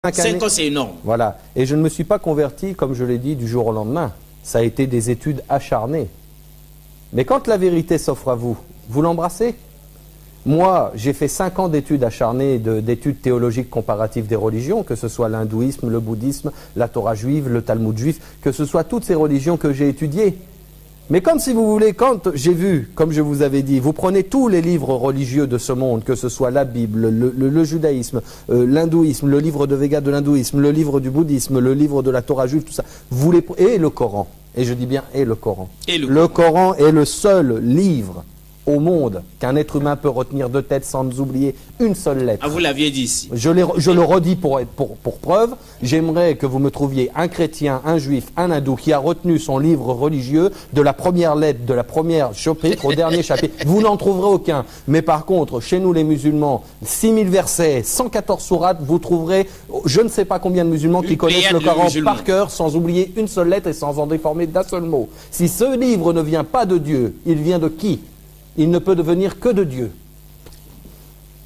5 ans, c'est énorme. Voilà. Et je ne me suis pas converti, comme je l'ai dit, du jour au lendemain. Ça a été des études acharnées. Mais quand la vérité s'offre à vous, vous l'embrassez. Moi, j'ai fait 5 ans d'études acharnées, d'études théologiques comparatives des religions, que ce soit l'hindouisme, le bouddhisme, la Torah juive, le Talmud juif, que ce soit toutes ces religions que j'ai étudiées. Mais comme si vous voulez, quand j'ai vu, comme je vous avais dit, vous prenez tous les livres religieux de ce monde, que ce soit la Bible, le judaïsme, l'hindouisme, le livre de Vega de l'hindouisme, le livre du bouddhisme, le livre de la Torah juive, tout ça, et le Coran, et je dis bien et le Coran. Le Coran est le seul livre au monde qu'un être humain peut retenir de tête sans nous oublier une seule lettre. Ah, vous l'aviez dit ici. Je le redis pour preuve. J'aimerais que vous me trouviez un chrétien, un juif, un hindou qui a retenu son livre religieux de la première lettre, de la première chapitre au dernier chapitre. Vous n'en trouverez aucun. Mais par contre, chez nous les musulmans, 6000 versets, 114 sourates, vous trouverez je ne sais pas combien de musulmans qui connaissent le Coran par cœur sans oublier une seule lettre et sans en déformer d'un seul mot. Si ce livre ne vient pas de Dieu, il vient de qui ? Il ne peut devenir que de Dieu.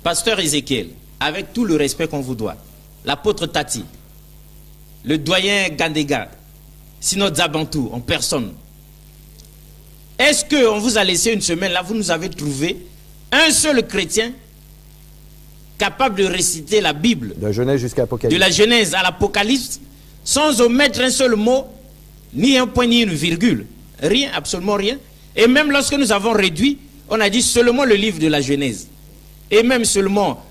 Pasteur Ézéchiel, avec tout le respect qu'on vous doit, l'apôtre Tati, le doyen Gandega, Synode Zabantou en personne, est-ce qu'on vous a laissé une semaine, là vous nous avez trouvé un seul chrétien capable de réciter la Bible, de la Genèse jusqu'à l'Apocalypse, de la Genèse à l'Apocalypse, sans omettre un seul mot, ni un point, ni une virgule, rien, absolument rien. Et même lorsque nous avons réduit, on a dit seulement le livre de la Genèse. Et même seulement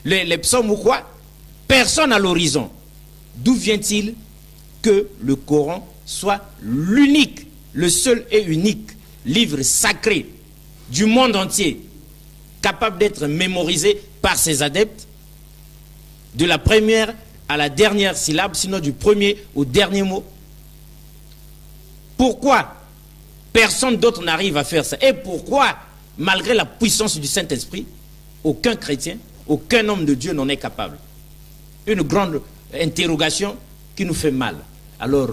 les psaumes ou quoi, personne à l'horizon. D'où vient-il que le Coran soit l'unique, le seul et unique livre sacré du monde entier, capable d'être mémorisé par ses adeptes, de la première à la dernière syllabe, sinon du premier au dernier mot? Pourquoi personne d'autre n'arrive à faire ça? Et pourquoi, malgré la puissance du Saint-Esprit, aucun chrétien, aucun homme de Dieu n'en est capable? Une grande interrogation qui nous fait mal. Alors,